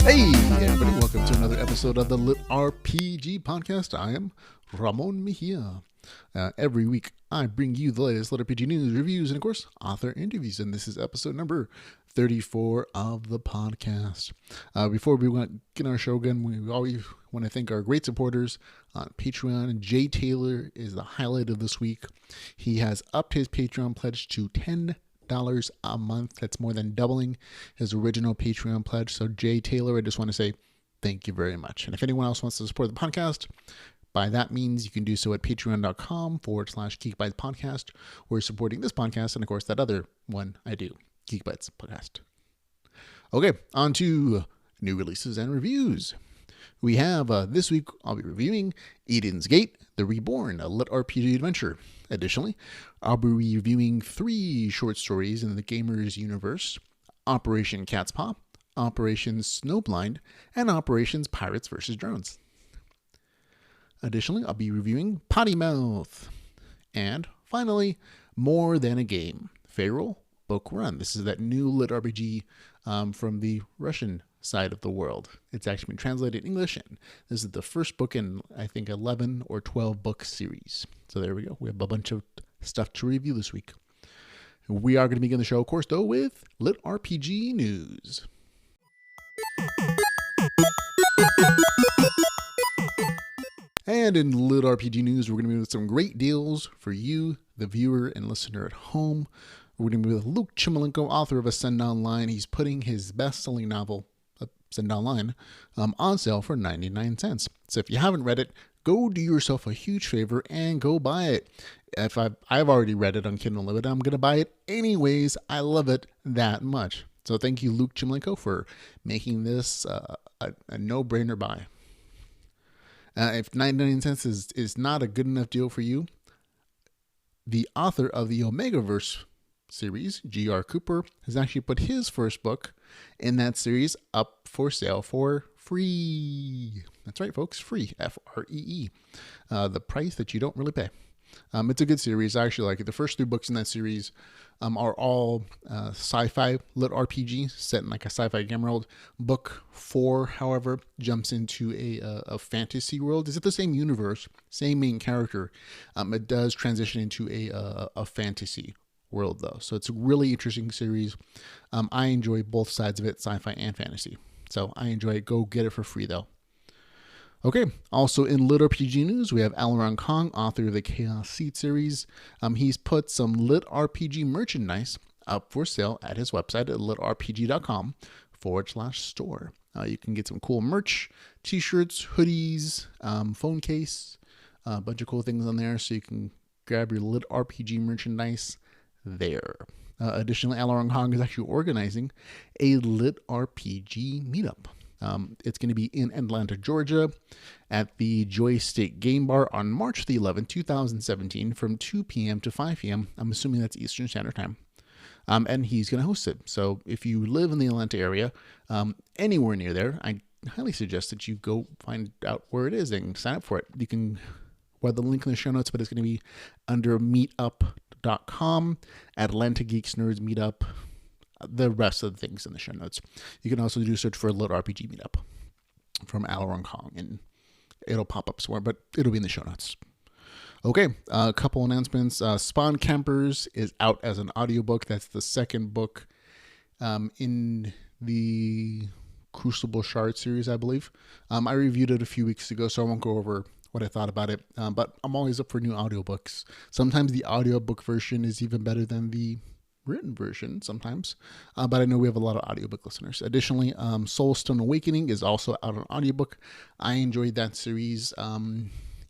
Hey, everybody, welcome to another episode of the LitRPG podcast. I am Ramon Mejia. Every week, I bring you the latest LitRPG news, reviews, and, of course, author interviews. And this is episode number 34 of the podcast. Before we get our show again, we always want to thank our great supporters on Patreon. Jay Taylor is the highlight of this week. He has upped his Patreon pledge to $10 a month. That's more than doubling his original Patreon pledge. So Jay Taylor, I just want to say thank you very much. And if anyone else wants to support the podcast, by that means you can do so at patreon.com/Geek Bites Podcast, where you're supporting this podcast and of course that other one I do, Geek Bites Podcast. Okay, on to new releases and reviews. We have this week I'll be reviewing Eden's Gate, the Reborn, a LitRPG adventure. Additionally, I'll be reviewing 3 short stories in the Gamer's universe: Operation Catspaw, Operation Snowblind, and Operations Pirates vs. Drones. Additionally, I'll be reviewing Potty Mouth. And finally, More Than a Game, Fayroll Book Run. This is that new LitRPG from the Russian side of the world. It's actually been translated in English, and this is the first book in, I think, 11 or 12 book series. So there we go. We have a bunch of stuff to review this week. We are going to begin the show, of course, though, with LitRPG news. And in LitRPG news, we're going to be with some great deals for you, the viewer and listener at home. We're going to be with Luke Chimolenko, author of Ascend Online. He's putting his best-selling novel, Ascend Online, on sale for 99 cents. So if you haven't read it, go do yourself a huge favor and go buy it. If I've already read it on Kindle Unlimited, I'm going to buy it anyways. I love it that much. So thank you, Luke Chimolenko, for making this a no-brainer buy. If 99 cents is not a good enough deal for you, the author of the Omegaverse series, G.R. Cooper, has actually put his first book in that series up for sale for free. That's right, folks, free, F-R-E-E. The price that you don't really pay. It's a good series. I actually like it. The first 3 books in that series are all sci-fi LitRPG set in like a sci-fi game world. Book 4, however, jumps into a fantasy world. It's the same universe, same main character. It does transition into a fantasy world, though. So it's a really interesting series. I enjoy both sides of it, sci-fi and fantasy. So I enjoy it. Go get it for free, though. Okay, also in LitRPG news, we have Alaron Kong, author of the Chaos Seed series. He's put some LitRPG merchandise up for sale at his website at litrpg.com/store. You can get some cool merch, t-shirts, hoodies, phone case, a bunch of cool things on there, so you can grab your LitRPG merchandise there. Additionally, Alaron Kong is actually organizing a LitRPG meetup. It's going to be in Atlanta, Georgia at the Joystick Game Bar on March the 11th, 2017 from 2 p.m. to 5 p.m. I'm assuming that's Eastern Standard Time. And he's going to host it. So if you live in the Atlanta area, anywhere near there, I highly suggest that you go find out where it is and sign up for it. You can, the link in the show notes, but it's going to be under meetup.com, Atlanta Geeks Nerds Meetup, the rest of the things in the show notes. You can also do a search for LitRPG Meetup from Alaron Kong, and it'll pop up somewhere, but it'll be in the show notes. Okay, a couple announcements. Spawn Campers is out as an audiobook. That's the second book in the Crucible Shard series, I believe. I reviewed it a few weeks ago, so I won't go over what I thought about it, but I'm always up for new audiobooks. Sometimes the audiobook version is even better than the written version sometimes, but I know we have a lot of audiobook listeners. Additionally, Soulstone Awakening is also out on audiobook. I enjoyed that series,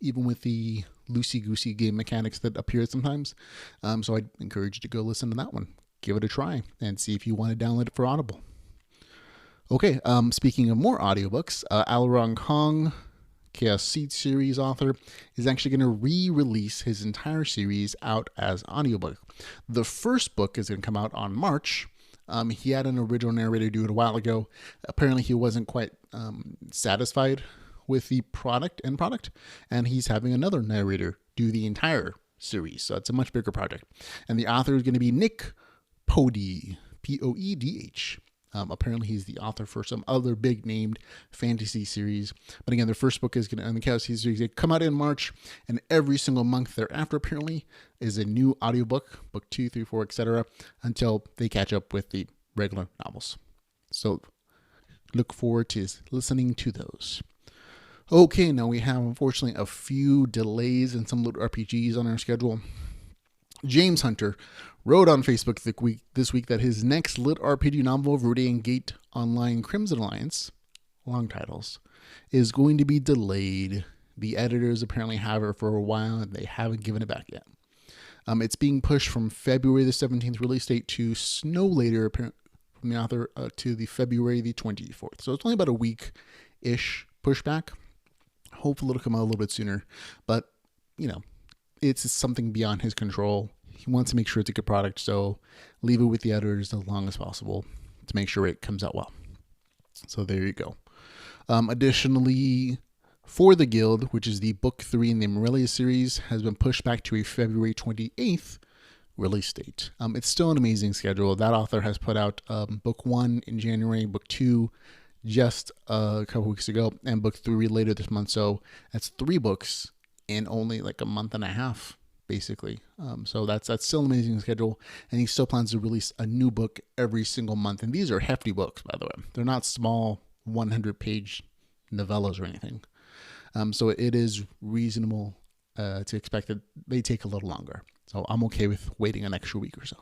even with the loosey-goosey game mechanics that appear sometimes, so I'd encourage you to go listen to that one. Give it a try and see if you want to download it for Audible. Okay, speaking of more audiobooks, Alaron Kong, Chaos Seed series author, is actually going to re-release his entire series out as audiobook. The first book is going to come out on March. He had an original narrator do it a while ago. Apparently he wasn't quite satisfied with the end product, and he's having another narrator do the entire series. So it's a much bigger project. And the author is going to be Nick Poedh, Poedh. Apparently, he's the author for some other big named fantasy series. But again, their first book is going to, and the Catspaw series, they come out in March, and every single month thereafter, apparently, is a new audiobook, book 2, 3, 4, etc., until they catch up with the regular novels. So look forward to listening to those. Okay, now we have, unfortunately, a few delays in some LitRPGs on our schedule. James Hunter wrote on Facebook this week that his next LitRPG novel, Viridian Gate Online Crimson Alliance, long titles, is going to be delayed. The editors apparently have it for a while, and they haven't given it back yet. It's being pushed from February the 17th release date to Snow later, apparently, from the author, to the February the 24th. So it's only about a week-ish pushback. Hopefully it'll come out a little bit sooner, but, it's something beyond his control. He wants to make sure it's a good product, so leave it with the editors as long as possible to make sure it comes out well. So there you go. Additionally, For the Guild, which is the book 3 in the Morelia series, has been pushed back to a February 28th release date. It's still an amazing schedule. That author has put out book 1 in January, book 2 just a couple weeks ago, and book 3 later this month. So that's 3 books in only like a month and a half, basically. So that's still an amazing schedule, and he still plans to release a new book every single month. And these are hefty books, by the way. They're not small 100-page novellas or anything. So it is reasonable to expect that they take a little longer. So I'm okay with waiting an extra week or so.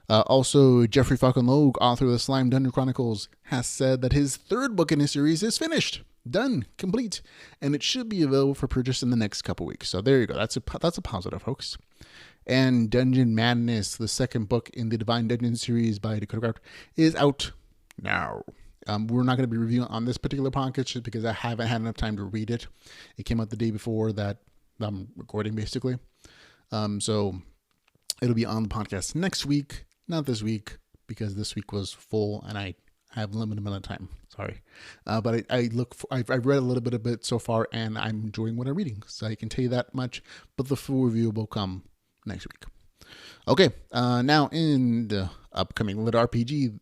Also, Jeffrey Falcon Logue, author of the Slime Dungeon Chronicles, has said that his 3rd book in his series is finished, done, complete, and it should be available for purchase in the next couple weeks. So there you go. That's a positive, folks. And Dungeon Madness, the 2nd book in the Divine Dungeon series by Dakota Craft, is out now. We're not going to be reviewing on this particular podcast just because I haven't had enough time to read it. It came out the day before that I'm recording, basically. So it'll be on the podcast next week, not this week, because this week was full and I have a limited amount of time. Sorry. But I've read a little bit of it so far, and I'm enjoying what I'm reading. So I can tell you that much, but the full review will come next week. Okay. Now in the upcoming LitRPG,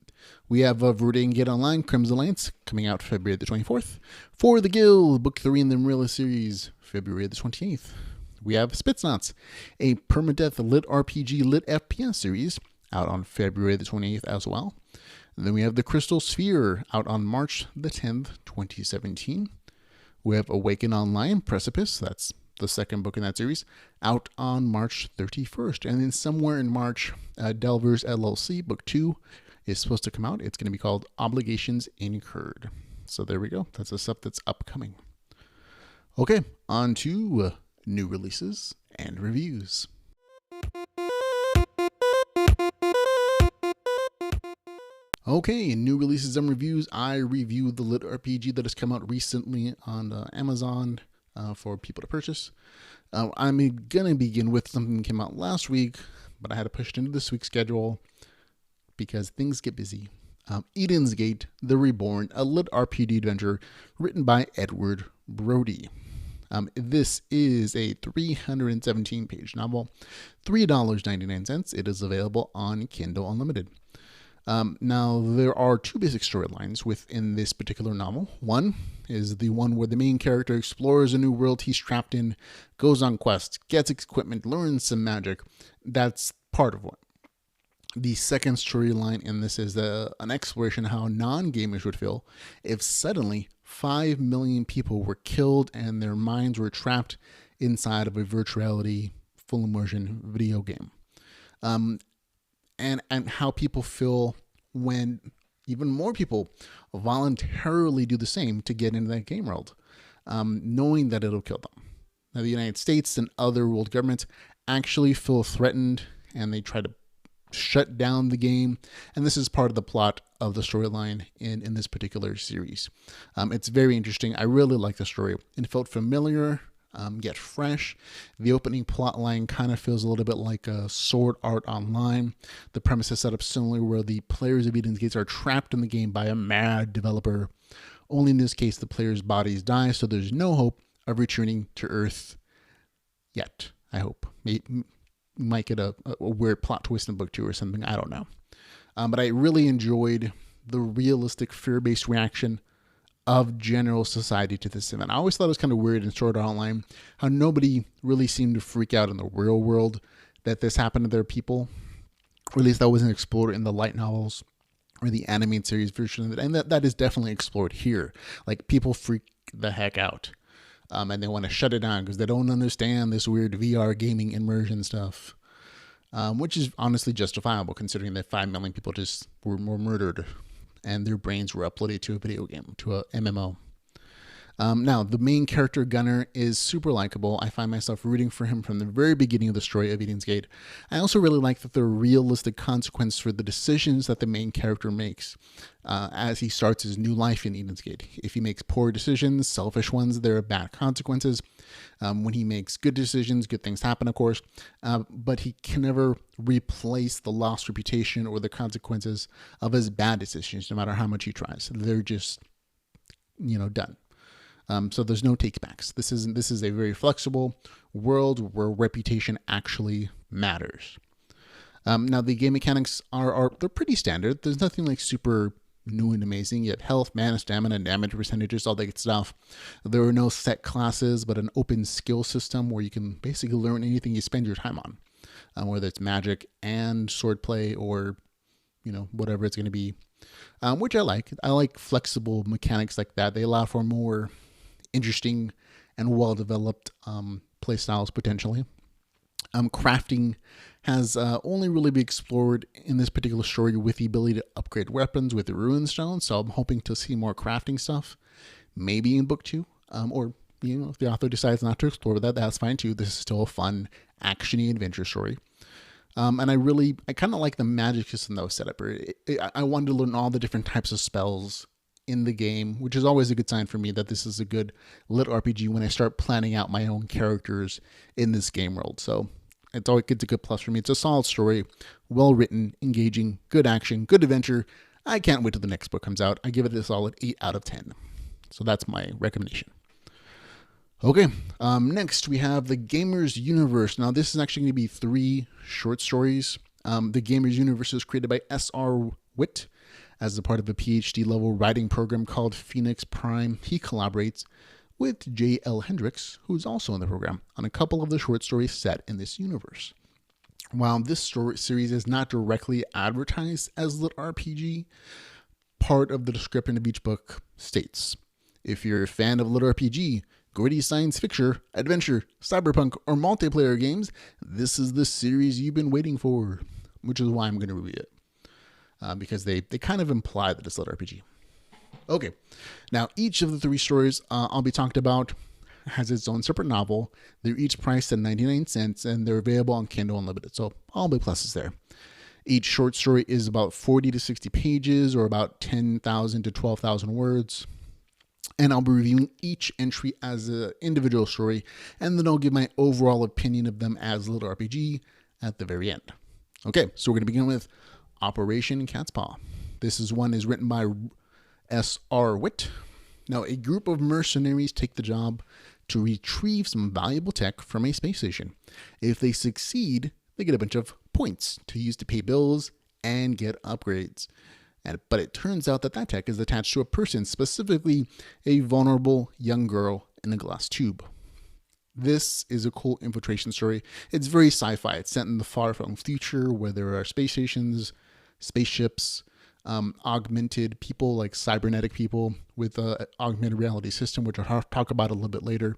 we have Viridian Gate Online Crimson Alliance coming out February the 24th. For the Guild, book 3 in the Marilla series, February the 28th. We have Spitznauts, a permadeath LitRPG Lit FPS series, out on February the 28th as well. And then we have The Crystal Sphere, out on March the 10th, 2017. We have Awaken Online Precipice, that's the 2nd book in that series, out on March 31st. And then somewhere in March, Delvers LLC, book 2, is supposed to come out. It's going to be called Obligations Incurred. So there we go. That's the stuff that's upcoming. Okay, on to new releases and reviews. Okay, new releases and reviews. I reviewed the LitRPG that has come out recently on Amazon for people to purchase. I'm going to begin with something that came out last week, but I had to push it into this week's schedule because things get busy. Eden's Gate, The Reborn, a LitRPG adventure written by Edward Brody. This is a 317-page novel, $3.99. It is available on Kindle Unlimited. Now, there are 2 basic storylines within this particular novel. One is the one where the main character explores a new world he's trapped in, goes on quests, gets equipment, learns some magic. That's part of one. The second storyline in this is an exploration of how non-gamers would feel if suddenly 5 million people were killed and their minds were trapped inside of a virtuality full immersion video game. And how people feel when even more people voluntarily do the same to get into that game world, knowing that it'll kill them. Now, the United States and other world governments actually feel threatened, and they try to shut down the game. And this is part of the plot of the storyline in this particular series. It's very interesting. I really like the story. It felt familiar, yet fresh. The opening plot line kind of feels a little bit like a Sword Art Online. The premise is set up similarly, where the players of Eden's Gates are trapped in the game by a mad developer. Only in this case, the players' bodies die, so there's no hope of returning to Earth yet, I hope. Might get a weird plot twist in book 2 or something. I don't know. But I really enjoyed the realistic fear-based reaction of general society to this event. I always thought it was kind of weird in Sword Art Online how nobody really seemed to freak out in the real world that this happened to their people. Or at least that wasn't explored in the light novels or the animated series version of it. And that is definitely explored here. Like, people freak the heck out. And they want to shut it down because they don't understand this weird VR gaming immersion stuff. Which is honestly justifiable considering that 5 million people just were murdered and their brains were uploaded to a video game, to a MMO. Now, the main character, Gunner, is super likable. I find myself rooting for him from the very beginning of the story of Eden's Gate. I also really like that there are realistic consequences for the decisions that the main character makes as he starts his new life in Eden's Gate. If he makes poor decisions, selfish ones, there are bad consequences. When he makes good decisions, good things happen, of course. But he can never replace the lost reputation or the consequences of his bad decisions, no matter how much he tries. They're just, done. So there's no takebacks. This is a very flexible world where reputation actually matters. Now the game mechanics they're pretty standard. There's nothing like super new and amazing. You have health, mana, stamina, damage percentages, all that good stuff. There are no set classes, but an open skill system where you can basically learn anything you spend your time on, whether it's magic and swordplay or whatever it's going to be, which I like. I like flexible mechanics like that. They allow for more interesting and well-developed play styles potentially. Crafting has only really been explored in this particular story with the ability to upgrade weapons with the Ruin Stone, so I'm hoping to see more crafting stuff, maybe in book 2, or if the author decides not to explore that, that's fine too. This is still a fun, actiony adventure story. And I kind of like the magic system that was set up. I wanted to learn all the different types of spells in the game, which is always a good sign for me that this is a good lit RPG when I start planning out my own characters in this game world. So it's a good plus for me. It's a solid story, well written, engaging, good action, good adventure. I can't wait till the next book comes out. I give it a solid 8 out of 10. So that's my recommendation. Okay, next we have The Gamer's Universe. Now this is actually going to be 3 short stories. The Gamer's Universe is created by S.R. Witt as a part of a PhD level writing program called Phoenix Prime. He collaborates with J.L. Hendricks, who's also in the program, on a couple of the short stories set in this universe. While this story series is not directly advertised as LitRPG, part of the description of each book states, if you're a fan of LitRPG, gritty science fiction, adventure, cyberpunk, or multiplayer games, this is the series you've been waiting for, which is why I'm going to review it. Because they kind of imply that it's LitRPG. Okay, now each of the 3 stories I'll be talked about has its own separate novel. They're each priced at 99 cents and they're available on Kindle Unlimited, so all big pluses there. Each short story is about 40 to 60 pages or about 10,000 to 12,000 words. And I'll be reviewing each entry as an individual story, and then I'll give my overall opinion of them as LitRPG at the very end. Okay, so we're going to begin with Operation Catspaw. This is written by S.R. Witt. Now, a group of mercenaries take the job to retrieve some valuable tech from a space station. If they succeed, they get a bunch of points to use to pay bills and get upgrades. But it turns out that tech is attached to a person, specifically a vulnerable young girl in a glass tube. This is a cool infiltration story. It's very sci-fi. It's set in the far-flung future where there are space stations, spaceships, augmented people like cybernetic people with an augmented reality system, which I'll talk about a little bit later.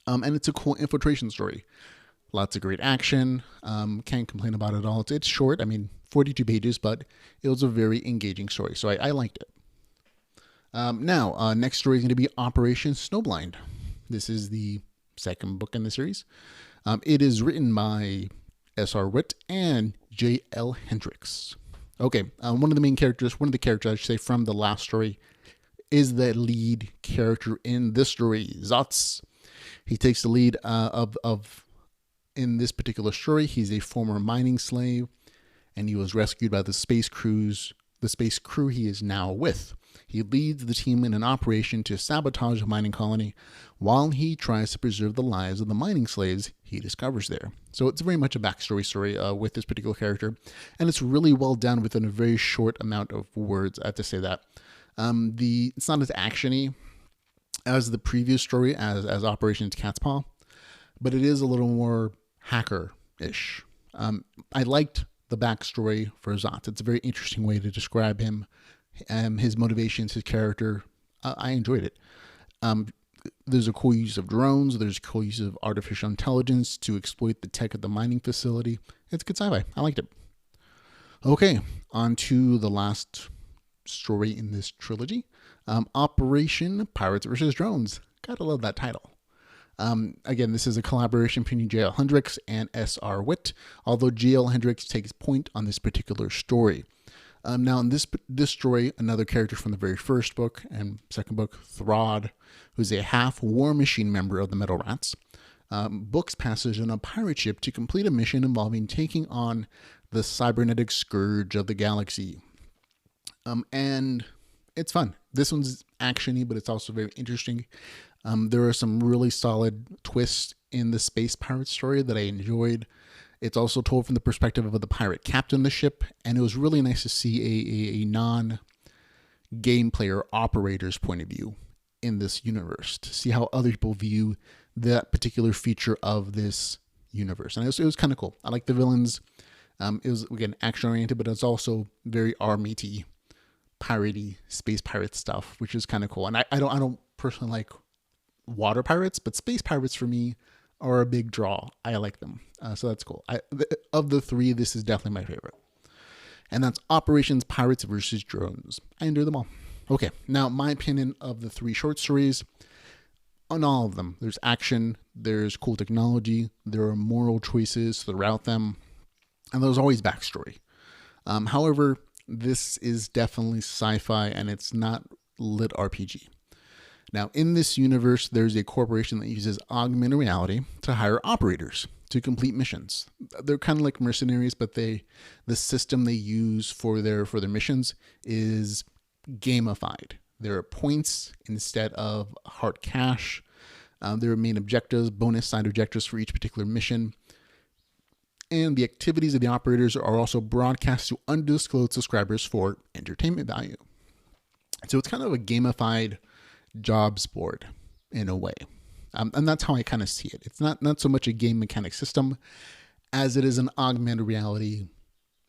And it's a cool infiltration story. Lots of great action. Can't complain about it at all. It's short. 42 pages, but it was a very engaging story. So I liked it. Now, next story is going to be Operation Snowblind. This is the second book in the series. It is written by S.R. Witt and J.L. Hendricks. Okay, one of the characters I should say from the last story is the lead character in this story, Zotz. He takes the lead in this particular story. He's a former mining slave, and he was rescued by the space crew he is now with. He leads the team in an operation to sabotage a mining colony while he tries to preserve the lives of the mining slaves he discovers there. So it's very much a backstory story with this particular character, and it's really well done within a very short amount of words. I have to say that. It's not as actiony as the previous story as Operations Catspaw, but it is a little more hacker-ish. I liked the backstory for Zot. It's a very interesting way to describe him, his motivations, his character. I enjoyed it. There's a cool use of drones. There's a cool use of artificial intelligence to exploit the tech at the mining facility. It's good sci-fi. I liked it. Okay, on to the last story in this trilogy. Operation Pirates vs. Drones. Gotta love that title. Again, this is a collaboration between J.L. Hendricks and S.R. Witt, although J.L. Hendricks takes point on this particular story. Now, in this story, another character from the very first book and second book, Throd, who's a half-war machine member of the Metal Rats, books passage on a pirate ship to complete a mission involving taking on the cybernetic scourge of the galaxy. And it's fun. This one's actiony, but it's also very interesting. There are some really solid twists in the space pirate story that I enjoyed. It's also told from the perspective of the pirate captain of the ship, and it was really nice to see a non-game player operator's point of view in this universe, to see how other people view that particular feature of this universe. And it was kind of cool. I like the villains. It was, again, action-oriented, but it's also very army-y, piratey, space pirate stuff, which is kind of cool. And I don't personally like water pirates, but space pirates for me are a big draw. I like them. So that's cool. Of the three, this is definitely my favorite. And that's Operations Pirates vs. Drones. I enjoy them all. Okay, now my opinion of the three short stories. On all of them, there's action, there's cool technology, there are moral choices throughout them, and there's always backstory. However, this is definitely sci-fi, and it's not LitRPG. Now, in this universe, there's a corporation that uses augmented reality to hire operators to complete missions. They're kind of like mercenaries, but the system they use for their missions is gamified. There are points instead of hard cash. There are main objectives, bonus side objectives for each particular mission. And the activities of the operators are also broadcast to undisclosed subscribers for entertainment value. So it's kind of a gamified jobs board in a way. And that's how I kind of see it. It's not so much a game mechanic system as it is an augmented reality,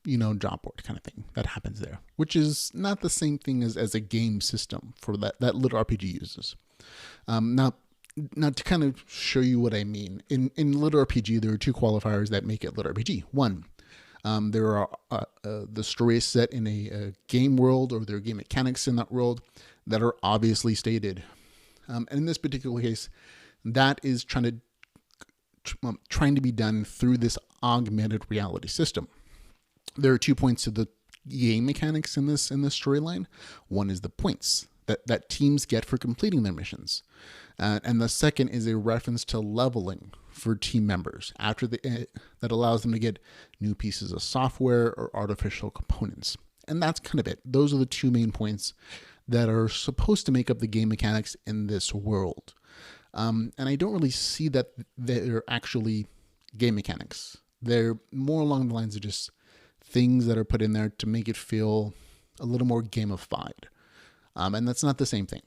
job board kind of thing that happens there, which is not the same thing as a game system for that LitRPG uses. Now to kind of show you what I mean, in LitRPG, there are two qualifiers that make it LitRPG. One, there are the story is set in a game world, or there are game mechanics in that world that are obviously stated. And in this particular case, that is trying to be done through this augmented reality system. There are 2 points to the game mechanics in this storyline. One is the points that teams get for completing their missions. And the second is a reference to leveling for team members that allows them to get new pieces of software or artificial components. And that's kind of it. Those are the 2 main points that are supposed to make up the game mechanics in this world. And I don't really see that they're actually game mechanics. They're more along the lines of just things that are put in there to make it feel a little more gamified. And that's not the same thing,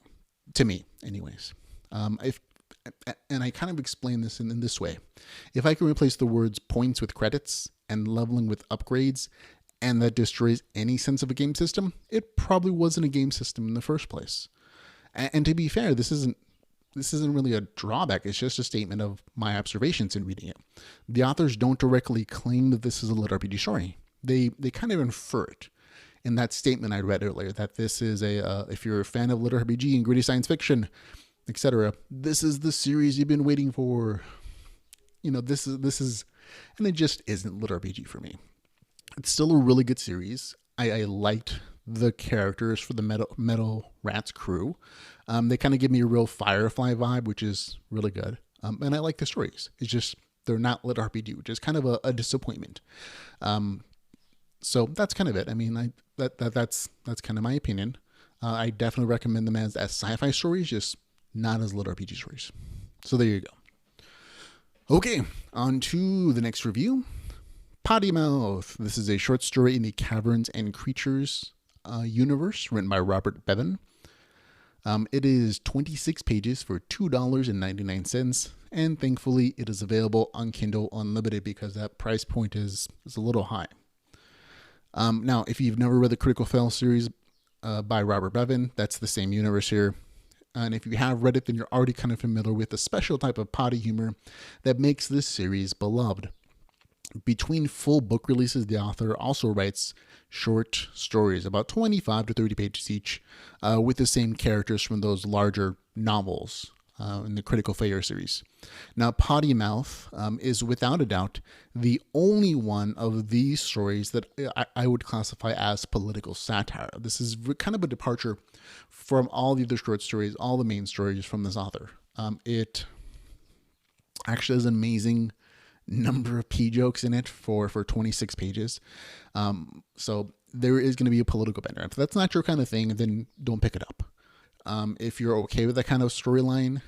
to me, anyways. And I kind of explain this in this way. If I can replace the words points with credits and leveling with upgrades, and that destroys any sense of a game system, it probably wasn't a game system in the first place. And to be fair, this isn't really a drawback. It's just a statement of my observations in reading it. The authors don't directly claim that this is a LitRPG story. They kind of infer it in that statement I read earlier, that this is if you're a fan of LitRPG and gritty science fiction, etc., this is the series you've been waiting for. This is, and it just isn't LitRPG for me. It's still a really good series. I liked the characters for the Metal Rats crew. They kind of give me a real Firefly vibe, which is really good. And I like the stories. It's just they're not LitRPG, which is kind of a disappointment. So that's kind of it. I mean, that's kind of my opinion. I definitely recommend them as sci-fi stories, just not as LitRPG stories. So there you go. Okay, on to the next review. Potty Mouth. This is a short story in the Caverns and Creatures universe, written by Robert Bevan. It is 26 pages for $2.99, and thankfully it is available on Kindle Unlimited because that price point is a little high. Now, if you've never read the Critical Fail series by Robert Bevan, that's the same universe here. And if you have read it, then you're already kind of familiar with the special type of potty humor that makes this series beloved. Between full book releases, the author also writes short stories, about 25 to 30 pages each, with the same characters from those larger novels in the Critical Failure series. Now, Potty Mouth is without a doubt the only one of these stories that I would classify as political satire. This is kind of a departure from all the other short stories, all the main stories from this author. It actually has an amazing number of pee jokes in it for 26 pages. So there is going to be a political bender. If that's not your kind of thing, then don't pick it up. If you're okay with that kind of storyline,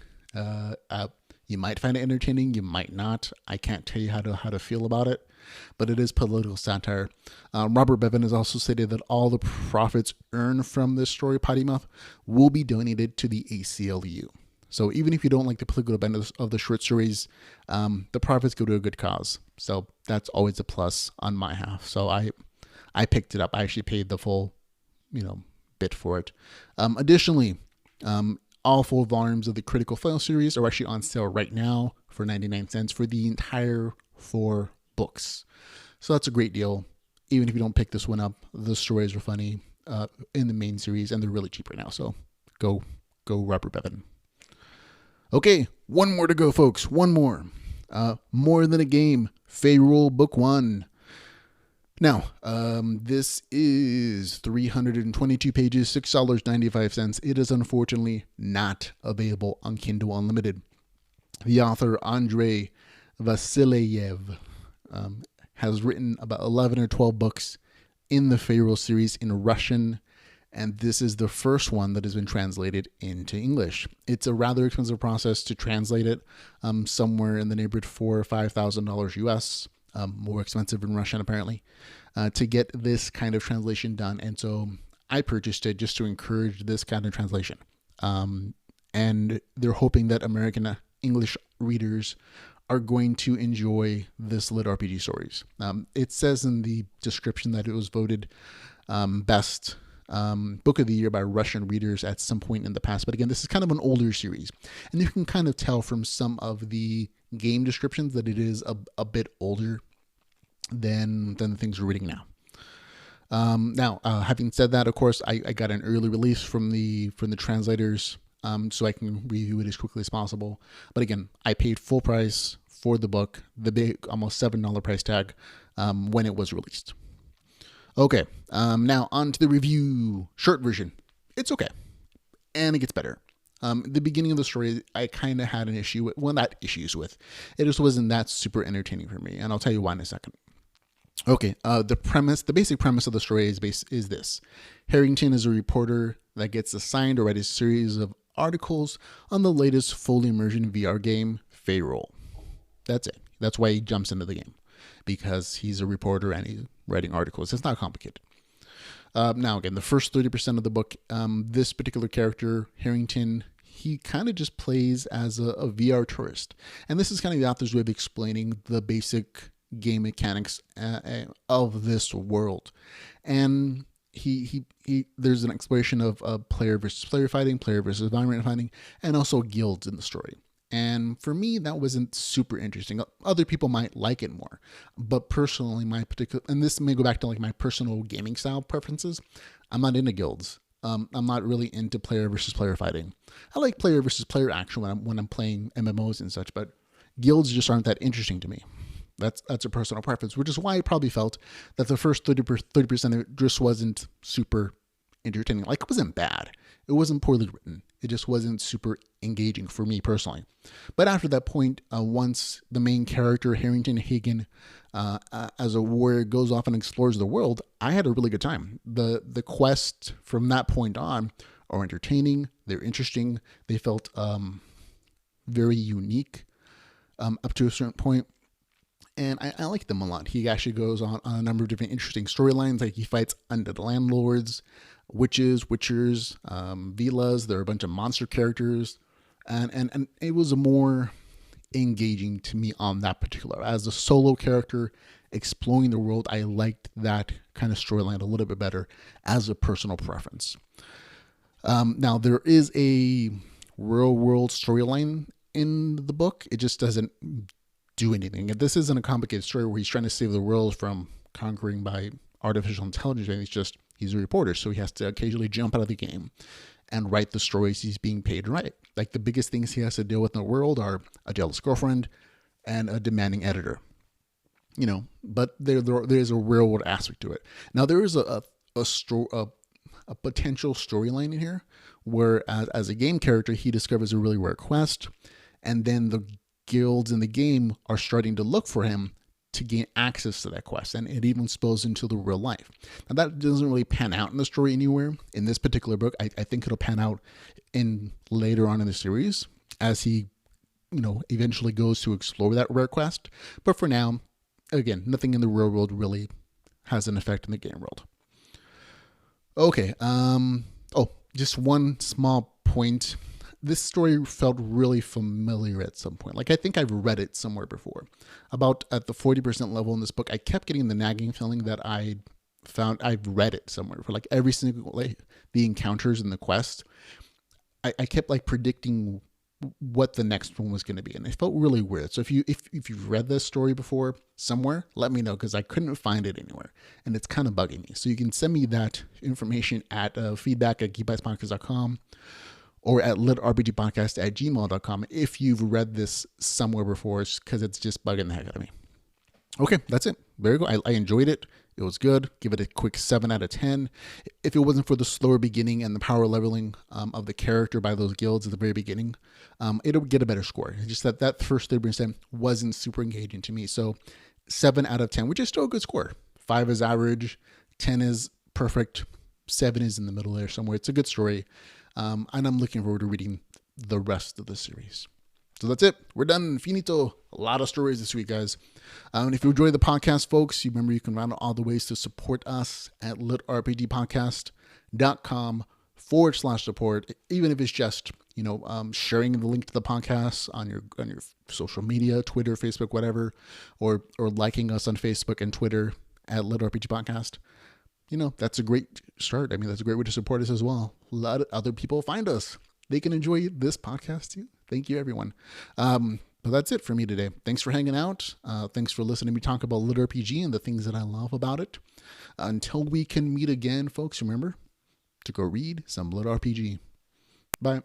you might find it entertaining. You might not. I can't tell you how to feel about it, but it is political satire. Robert Bevan has also stated that all the profits earned from this story, Potty Mouth, will be donated to the ACLU. So even if you don't like the political bend of the short stories, the profits go to a good cause. So that's always a plus on my half. So I picked it up. I actually paid the full, bit for it. Additionally, all 4 volumes of the Critical Fail series are actually on sale right now for 99 cents for the entire 4 books. So that's a great deal. Even if you don't pick this one up, the stories are funny in the main series, and they're really cheap right now. So go Robert Bevan. Okay, one more to go, folks. One more. More Than a Game, Fayroll Book 1. Now, this is 322 pages, $6.95. It is unfortunately not available on Kindle Unlimited. The author, Andrei Vasilyev, has written about 11 or 12 books in the Fayroll series in Russian, and this is the first one that has been translated into English. It's a rather expensive process to translate it, somewhere in the neighborhood $4,000 or $5,000 US, more expensive in Russian apparently, to get this kind of translation done. And so I purchased it just to encourage this kind of translation. And they're hoping that American English readers are going to enjoy this LitRPG stories. It says in the description that it was voted best book of the year by Russian readers at some point in the past. But again, this is kind of an older series, and you can kind of tell from some of the game descriptions that it is a bit older than the things we're reading now. Now, having said that, of course, I got an early release from the translators, so I can review it as quickly as possible. But again, I paid full price for the book, the big almost $7 price tag, when it was released. Okay, now on to the review. Short version. It's okay, and it gets better. The beginning of the story, I kind of had an issue with. Well, not issues with. It just wasn't that super entertaining for me, and I'll tell you why in a second. Okay, the basic premise of the story is this. Harrington is a reporter that gets assigned to write a series of articles on the latest full immersion VR game, Fayroll. That's it. That's why he jumps into the game, because he's a reporter and he's writing articles. It's not complicated. Now, again, the first 30% of the book, this particular character, Harrington, he kind of just plays as a VR tourist. And this is kind of the author's way of explaining the basic game mechanics of this world. And there's an exploration of player versus player fighting, player versus environment fighting, and also guilds in the story. And for me, that wasn't super interesting. Other people might like it more, but personally, and this may go back to like my personal gaming style preferences, I'm not into guilds. I'm not really into player versus player fighting. I like player versus player action when I'm playing MMOs and such, but guilds just aren't that interesting to me. That's a personal preference, which is why I probably felt that the first 30% of it just wasn't super entertaining. Like, it wasn't bad. It wasn't poorly written. It just wasn't super engaging for me personally. But after that point, once the main character, Harrington Hagen, as a warrior, goes off and explores the world, I had a really good time. The quests from that point on are entertaining. They're interesting. They felt very unique up to a certain point. And I like them a lot. He actually goes on a number of different interesting storylines. Like he fights undead landlords, witches, witchers, villas. There are a bunch of monster characters. And it was more engaging to me on that particular. As a solo character exploring the world, I liked that kind of storyline a little bit better as a personal preference. Now, there is a real world storyline in the book. It just doesn't do anything. This isn't a complicated story where he's trying to save the world from conquering by artificial intelligence. He's a reporter, so he has to occasionally jump out of the game and write the stories he's being paid to write. Like the biggest things he has to deal with in the world are a jealous girlfriend and a demanding editor. But there's a real world aspect to it. Now there is a potential storyline in here where as a game character, he discovers a really rare quest, and then the guilds in the game are starting to look for him to gain access to that quest, and it even spills into the real life. Now that doesn't really pan out in the story anywhere in this particular book. I think it'll pan out in later on in the series as he eventually goes to explore that rare quest. But for now, again, nothing in the real world really has an effect in the game world. Okay. Just one small point. This story felt really familiar at some point. Like I think I've read it somewhere before. About at the 40% level in this book, I kept getting the nagging feeling that I've read it somewhere. For like every single the encounters in the quest, I kept like predicting what the next one was going to be, and it felt really weird. So if you've read this story before somewhere, let me know, because I couldn't find it anywhere, and it's kind of bugging me. So you can send me that information at feedback@geekbytespodcast.com or at litrpgpodcast@gmail.com if you've read this somewhere before, because it's just bugging the heck out of me. Okay, that's it. Very good. I enjoyed it. It was good. Give it a quick 7 out of 10. If it wasn't for the slower beginning and the power leveling of the character by those guilds at the very beginning, it would get a better score. It's just that first 30% wasn't super engaging to me. So 7 out of 10, which is still a good score. 5 is average, 10 is perfect, 7 is in the middle there somewhere. It's a good story. And I'm looking forward to reading the rest of the series. So that's it. We're done. Finito. A lot of stories this week, guys. And if you enjoy the podcast, folks, remember you can round out all the ways to support us at litrpgpodcast.com/support. Even if it's just, sharing the link to the podcast on your social media, Twitter, Facebook, whatever, or liking us on Facebook and Twitter at LitRPG Podcast. That's a great start. I mean, that's a great way to support us as well. Let other people find us. They can enjoy this podcast too. Thank you, everyone. But that's it for me today. Thanks for hanging out. Thanks for listening to me talk about LitRPG and the things that I love about it. Until we can meet again, folks, remember to go read some LitRPG. Bye.